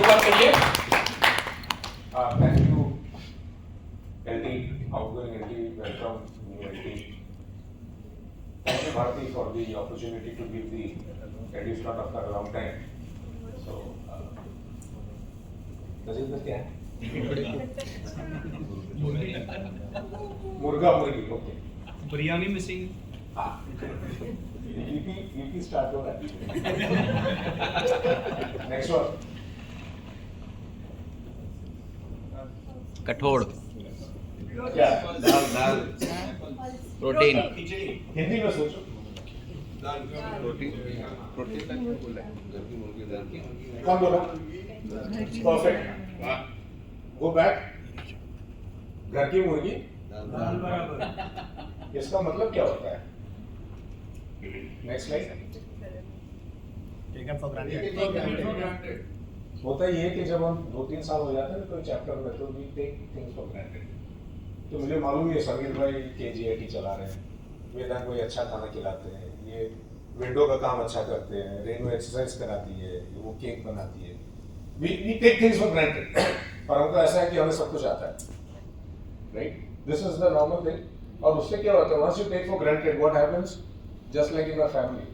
बात करिए। Thank you LT, outgoing LT, welcome new LT. Thank you Bharti for the opportunity to give the LT slot after a long time. So, Tajinder क्या है? मुर्गा मुर्गी, okay. Biryani missing. हाँ, UP start हो रहा है। Next one. कठोर क्या? दाल प्रोटीन हिंदी में सोचो। कौन बोला? परफेक्ट। Go back. घर की मुर्गी दाल बराबर। इसका मतलब क्या होता है? Next slide. Taken for granted. होता ये है कि जब हम 2-3 साल हो जाते हैं कोई चैप्टर में तो we take things for granted. तो मुझे मालूम है संगीत भाई KGIT चला रहे हैं, वेदांत कोई अच्छा खाना खिलाते हैं, ये विंडो का काम अच्छा करते हैं, रेनू एक्सरसाइज कराती है, वो केक बनाती है। We take things for granted. और हमको ऐसा है कि हमें सब कुछ आता है, right? This is the normal thing. और उससे क्या होता है, once you take for granted what happens, just like in a family,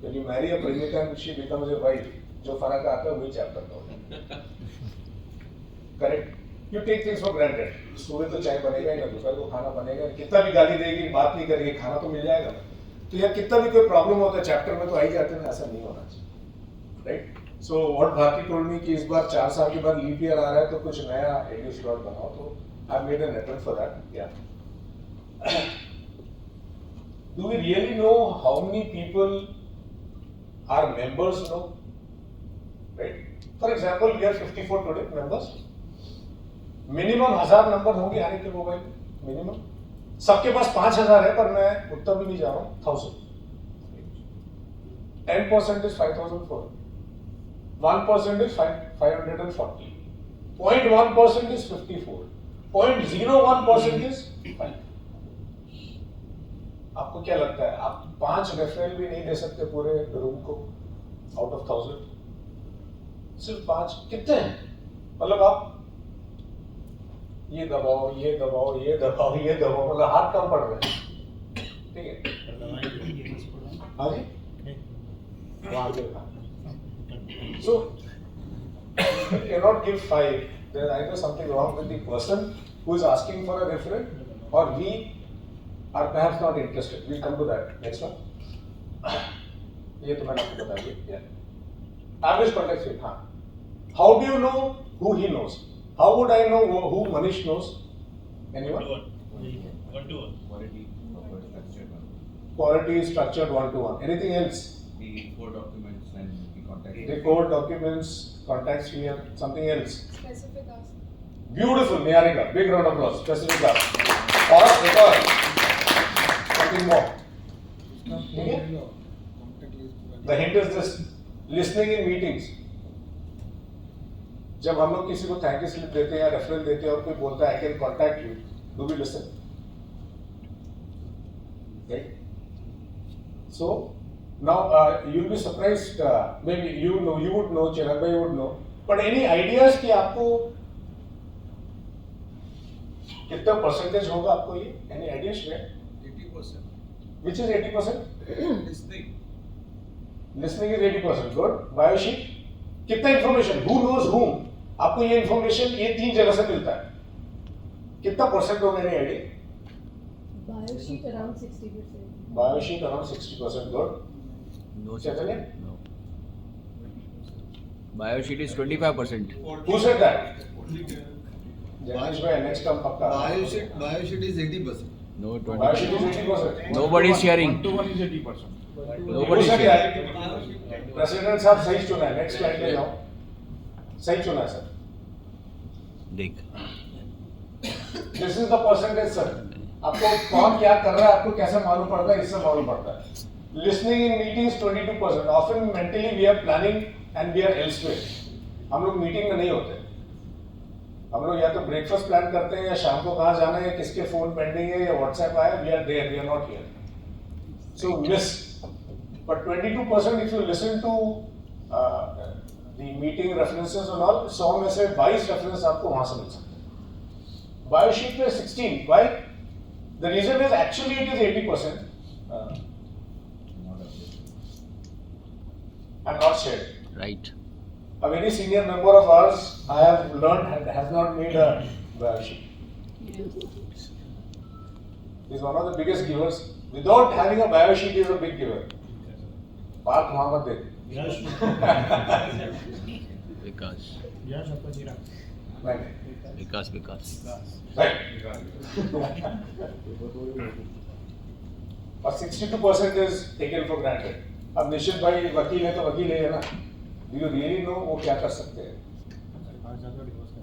when you marry a प्रेमिका and she becomes your wife, जो फर्क आता है वही चैप्टर का होता है, correct? You take things for granted. सुबह तो चाय बनेगा ही ना, दोपहर को खाना बनेगा, कितना भी गाली देगी बात नहीं करेगी, खाना तो मिल जाएगा ना। तो यार कितना भी कोई प्रॉब्लम होता है चैप्टर में तो आ ही जाते हैं ना, ऐसा नहीं होना चाहिए, right? So what Bharti told me कि इस बार 4 साल के बाद लीप ईयर आ रहा है तो कुछ नया एडू स्लॉट बनाओ, तो I made an attempt for that. या do we really know how many people are members no, right? For example we are 54 today members. Minimum 1000 number होंगे हर एक के मोबाइल में, मिनिमम। सबके पास 5000 है पर मैं उतना भी नहीं जा रहा हूं, 1000। 10% is 5400, 1% is 540, 0.1% is 54, 0.01% is 5। आपको क्या लगता है, आप 5 रेफरल भी नहीं दे सकते पूरे रूम को आउट ऑफ 1000? सिर्फ 5 कितने हैं? मतलब आप ये दबाओ, ये दबाओ, ये दबाओ, ये दबाओ, मतलब हाथ कम पड़ रहे हैं, ठीक है? हाँ जी, वहां पे था। So you cannot give 5. There is either something wrong with the person who is asking for a referral, or we are perhaps not interested. We'll come to that. Next one. ये तो मैंने आपको बता दिया। Average contact rate, हाँ। How do you know who he knows? How would I know who Manish knows? Anyone? One-to-one. Quality structured 1-to-1. Anything else? The core documents and the contact. The core documents, contacts here, something else. Specific ask. Beautiful, Niharika. Big round of applause. Specific ask. Or something more. Okay? The hint is this: listening in meetings. जब हम लोग किसी को thank you slip देते हैं या referral देते हैं और कोई बोलता है I can contact you, do we listen? Right? So now you will be surprised, maybe you know, you would know, Chirag भाई would know, but any ideas कि आपको कितना परसेंटेज होगा आपको ये? Any ideas share? 80%. Which is 80%? Listening. Listening is 80%. Good. Biosheet कितना information, who knows whom, आपको ये इंफॉर्मेशन ये 3 जगह से मिलता है, कितना परसेंट होगा? Any idea? Biosheet around 60%. Biosheet around 60%. Good. No चलिए, biosheet is 25%। Who said that? Jayesh भाई नेक्स्ट टाइम पक्का। Biosheet is 80%. No biosheet 20%। Is 80%. Nobody is sharing. 1-to-1 is 80%. Nobody is sharing. President साहब सही चुना है, नेक्स्ट लाइन पे जाओ। सही चुना है सर। देख this is the percentage sir. आपको कौन क्या कर रहा है आपको कैसे मालूम पड़ता है? इससे मालूम पड़ता है। Listening in meetings 22%. Often mentally we are planning and we are elsewhere. हम लोग मीटिंग में नहीं होते, हम लोग या तो ब्रेकफास्ट प्लान करते हैं या शाम को कहाँ जाना है, किसके फोन पेंडिंग है या व्हाट्सएप आया, we are there, we are not here. So miss. But 22% if you listen to the meeting references और ऑल 100 में से 22 रेफरेंस आपको वहां से मिल सकते हैं। बायोशीट में 16, why? The reason is actually it is 80%. I'm not shared. Right. A very senior member of ours, I have learned, has not made a biosheet. He's one of the biggest givers. Without having a biosheet, he is a big giver. Park Mohammed Beg. Vikas. Right. Vikas. Right. और 62% is taken for granted. अब निश्चित भाई वकील है तो वकील है ना. Do you really know वो क्या कर सकते हैं?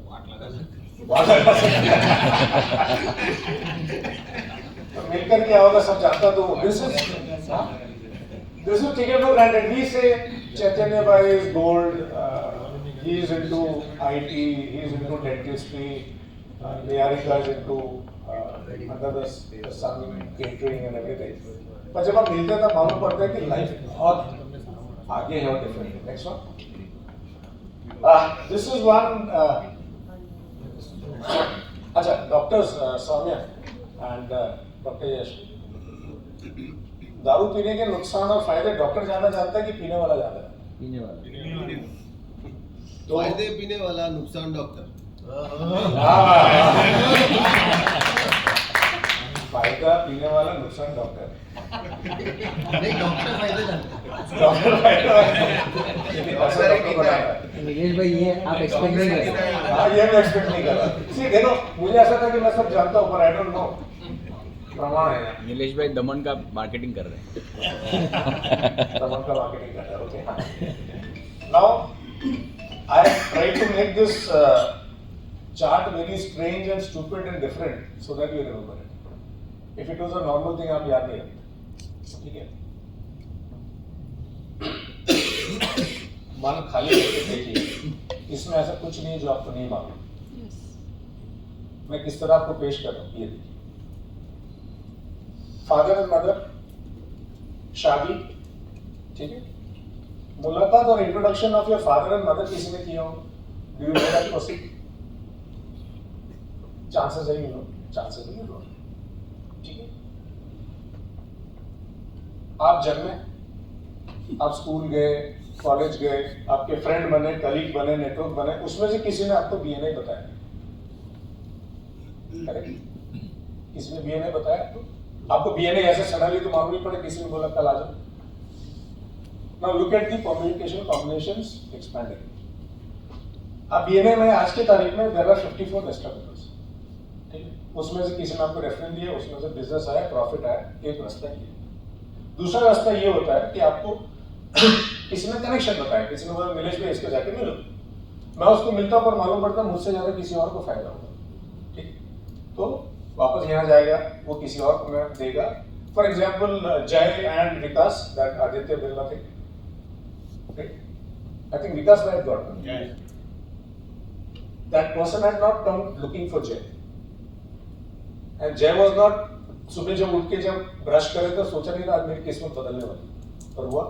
वाट लगा सकते हैं. तो मिलकर क्या होगा सब जानता तो this is taken for granted. We say Chaitanya Bhai is gold. He is into IT. He is into dentistry. Niharika is into another some catering and everything. पर जब आप मिलते हैं तब मालूम पड़ता है कि लाइफ बहुत आगे है और डिफरेंट है. Next one. This is one. अच्छा, डॉक्टर्स सौम्या एंड डॉक्टर यश, दारू पीने के नुकसान और फायदे डॉक्टर ज्यादा जानता है कि पीने वाला ज्यादा है? पीने वाला. तो फायदे पीने वाला, नुकसान डॉक्टर. फायदा पीने वाला, नुकसान डॉक्टर. नहीं, डॉक्टर फायदे जानते हैं. डॉक्टर फायदा ऐसा डॉक्टर बनाता है. निलेश भाई ये आप एक्सपेक्ट नहीं कर रहे. हाँ, ये मैं एक्सपेक्ट नहीं कर रहा. सी देखो, मुझे ऐसा था कि मैं सब जानता हूँ पर आई डोंट नो. प्रमाण है. नीलेश भाई दमन का मार्केटिंग कर रहे हैं. दमन का मार्केटिंग करता है. Okay. Now I try to make this chart very strange and stupid and different so that you remember it. If it was a normal thing, आप याद नहीं रखते. ठीक है. मन खाली करके देखिए, इसमें ऐसा कुछ नहीं है जो आपको नहीं मालूम. Yes. मैं किस तरह आपको पेश कर रहा हूँ ये देखिए. फादर एंड मदर, शादी, ठीक है. मुलाकात और introduction of your father and mother किसी ने किया हो? Do you know that person? Chances है, यू नो. चांसेस है, यू नो. ठीक है. आप जन्मे, आप स्कूल गए, कॉलेज गए, आपके फ्रेंड बने, कलीग बने, नेटवर्क बने, उसमें से किसी ने आपको बीएनए बताया. करेक्ट? किसी ने बीएनए बताया आपको बीएनए ऐसे सडनली तो मालूम नहीं पड़े, किसी ने बोला कल आ जाओ. Now look at the communication combinations expanding. अब बीएनए में आज के तारीख में देयर आर 54 एस्ट्रोनॉमर्स. ठीक है. उसमें से किसी ने आपको रेफरेंस दिया, उसमें से बिजनेस आया, प्रॉफिट आया. एक रास्ता ये. दूसरा रास्ता ये होता है कि आपको किसी ने कनेक्शन बताया, किसी ने बोला नीलेश भाई इसको जाके मिलो. मैं उसको मिलता हूँ पर मालूम पड़ता मुझसे ज्यादा किसी और को फायदा होगा. ठीक. तो वापस यहाँ जाएगा, वो किसी और को मैं देगा. फॉर एग्जाम्पल जय and Vikas, that Aditya Birla थे. आई थिंक विकास भाई got them. That person had not come looking for Jay. And Jay was not, सुबह जब उठ के जब ब्रश करे तो सोचा नहीं था आज मेरी किस्मत बदलने वाली. और हुआ?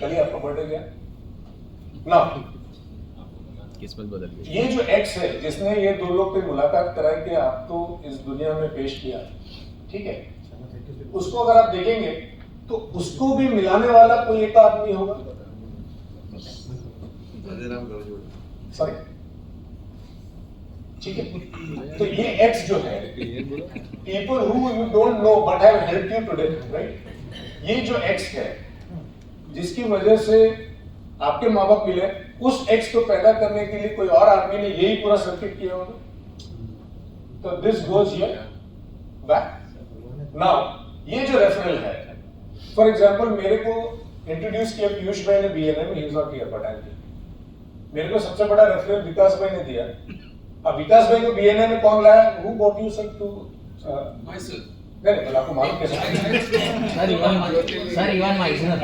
कल ही आपका बर्थडे गया. ना किस्मत बदल गई. ये जो एक्स है जिसने ये दो लोग पे मुलाकात कराई कि आपको इस दुनिया में पेश किया, ठीक है, उसको अगर आप देखेंगे तो उसको भी मिलाने वाला कोई एक आदमी होगा. सॉरी. ठीक है. तो ये एक्स जो है, people who you don't know but have helped you today, right. ये जो एक्स है जिसकी वजह से आपके माँ बाप मिले, उस एक्स को पैदा करने के लिए कोई और आदमी ने यही पूरा सर्किट किया होगा. तो this goes hear back. Now ये जो रेफरल है, फॉर एग्जांपल मेरे को इंट्रोड्यूस किया पीयूष भाई ने बीएनए में, he is not here but I am. मेरे को सबसे बड़ा रेफरल विकास भाई ने दिया. अब विकास भाई को बीएनए में कौन लाया? Who got you sir to? Myself. नहीं, आपको मालूम कैसे? सर इवन माइसनर.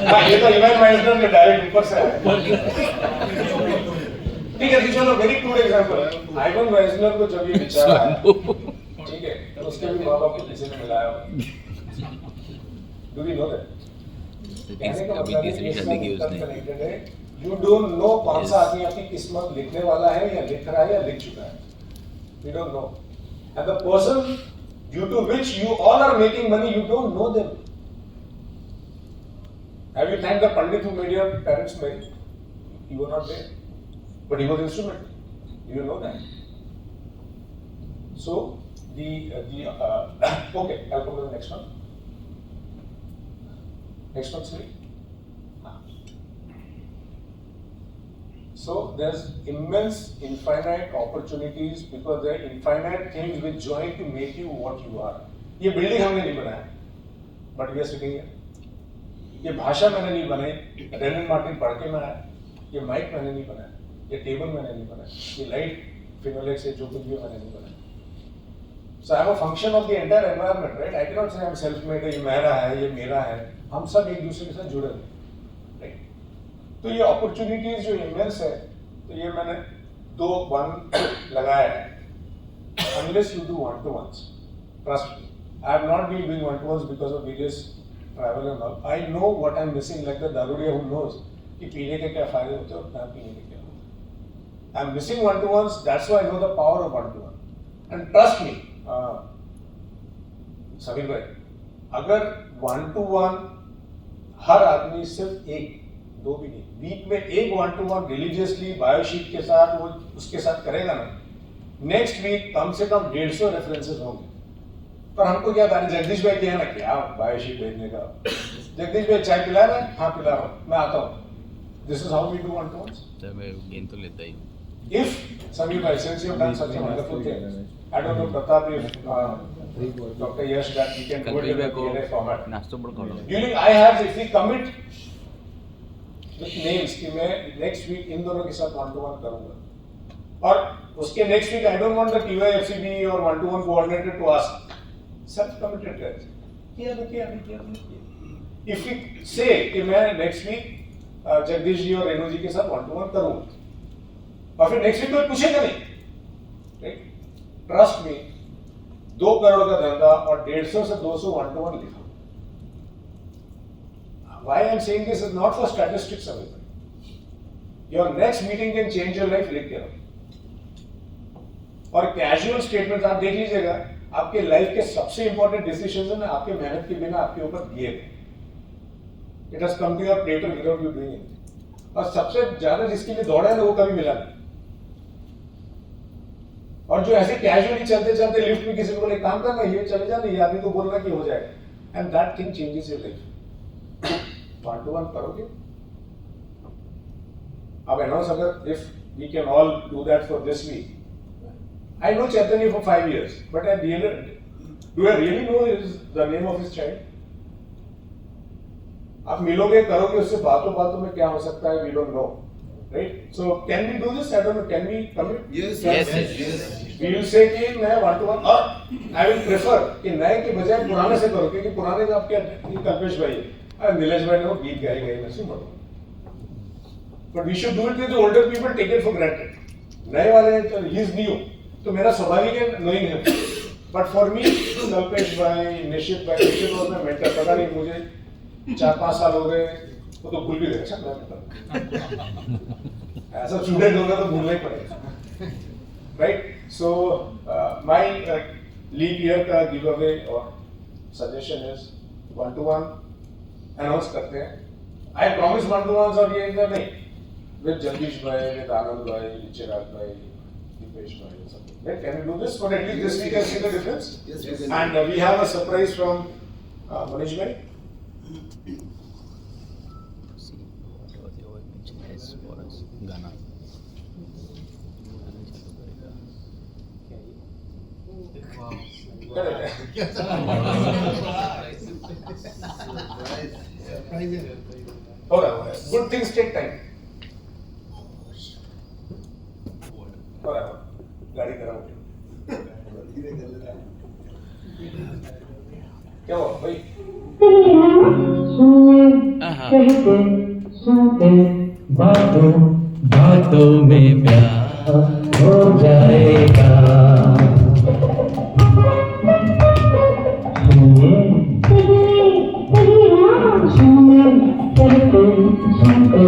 हाँ, ये तो इवन माइसनर ने डायरेक्ट ऊपर से आया. ठीक है, तो चलो वेरी गुड एग्जांपल. आइवन माइसनर को जब ये विचार आया, ठीक है, तो उसके भी माँ बाप को किसी ने मिलाया. Do we know that? कहने का अभी मतलब है तीसरी कि शादी की इसका उसने कनेक्टेड है। You don't know कौन सा आदमी आपकी किस्मत लिखने वाला है या लिख रहा है या लिख चुका है. You don't know. And the person due to which you all are making money, you don't know them. Have you thanked the Pandit who made your parents marry? You were not there, but he was instrumental. You know that. So okay, I'll come to the next one. Next one, sorry. So there's immense, infinite opportunities because there are infinite things which join to make you what you are. ये building हमने नहीं बनाया, but we are sitting here. ये भाषा मैंने नहीं बनाई, Rylan Martin पढ़ के मैं आया. ये माइक मैंने नहीं बनाया, ये टेबल मैंने नहीं बनाया, ये लाइट फिनोलेक्स से जो कुछ भी मैंने नहीं बनाया. So I'm a function of the entire environment, right? I cannot say I'm self-made. ये मेरा है, ये मेरा है. हम सब एक दूसरे के साथ जुड़े हैं, right? तो ये अपॉर्चुनिटीज जो इमेंस है, तो ये मैंने 2-1 लगाया है. Unless you do one-to-ones, trust me. I have not been doing one-to-ones because of various travel and all. I know what I'm missing, like the darudiya who knows कि पीने के क्या फायदे होते हैं और ना पीने के क्या होते हैं. I'm missing one-to-ones. That's why I know the power of one-to-one. And trust me, Sameer भाई, अगर 1-to-1 हर आदमी सिर्फ 1-2 भी नहीं, वीक में एक 1-to-1 रिलीजियसली बायोशीट के साथ वो उसके साथ करेगा ना, नेक्स्ट वीक कम से कम 150 रेफरेंसेस होंगे. पर हमको क्या था, जगदीश भाई क्या है ना, क्या बायोशीट भेजने का, जगदीश भाई चाय पिला रहा है, हाँ पिला रहा हूँ, मैं आता हूँ. This is how we do 1-to-ones. मैं गेंद तो लेता ही हूँ. If Sameer bhai, since you have done such a wonderful thing, I don't know Pratap if Dr. Yash that we can do it in a Q&A format. नाश्तो बड़ा खाओ. During I have, if we commit with names कि मैं next week इन दोनों के साथ 1-to-1 करूँगा, और उसके next week I don't want the TYFCB or 1-to-1 coordinator to ask, self committed guys, किया तो किया, नहीं किया तो नहीं किया. If we say कि मैं next week जगदीश जी और रेणु जी के साथ 1-to-1 करूँगा, और फिर नेक्स्ट वीक कोई पूछेगा नहीं, राइट? ट्रस्ट मी, 2 करोड़ का धंधा और 150 से 200 1-to-1 लिखा. Why I am saying this is not for statistics, everybody. Your next meeting can change your life. लिख के रखो. और कैजुअल स्टेटमेंट आप देख लीजिएगा, आपके लाइफ के सबसे इंपॉर्टेंट डिसीजंस हैं आपके मेहनत के बिना आपके ऊपर दिए गए. It has come to your plate without you doing it. और सबसे ज्यादा जिसके लिए दौड़ा है ना, वो कभी मिला नहीं. और जो ऐसे कैजुअली चलते चलते लिफ्ट में किसी को बोले काम करना, ये चले जाना, ये आदमी को बोलना कि हो जाएगा, and that thing changes your life. 1-to-1 करोगे. अब अनाउंस अगर if we can all do that for this week. I know Chaitanya for 5 years, but I really know is the name of his child. आप मिलोगे, करोगे, उससे बातों बातों में क्या हो सकता है, we don't know, right? So can we do this? I don't know. Can we commit? Yes. We will say कि मैं 1-to-1, और I will prefer कि नए के बजाय पुराने से करो, क्योंकि पुराने का आप क्या, कल्पेश भाई, नीलेश भाई ने वो गीत गाए गए, मैं सुन रहा हूँ. But we should do it with the older people, take it for granted. नए वाले, he is new, तो मेरा स्वाभाविक है knowing him. But for me, Kalpesh भाई, निश्चित भाई, निश्चित और मैं मेंटर, पता नहीं मुझे 4-5 साल हो गए, वो तो भूल भी गए. ऐसा स्टूडेंट होगा तो भूलना ही पड़ेगा, right? So my leave year का गिव अवे और सजेशन इज 1-to-1 अनाउंस करते हैं. आई प्रॉमिस 1-to-1s, और ये इधर नहीं, विद जगदीश भाई, विद आनंद भाई, चिराग भाई, दीपेश भाई, सब. Right? Can we do this? But at least this week I see the difference. Yes, we can. And we have a surprise from Manish bhai. गाना हो रहा है. Good things take time. हो रहा है. गाड़ी कराओ. क्या हुआ भाई? बातों बातों में प्यार हो जाएगा.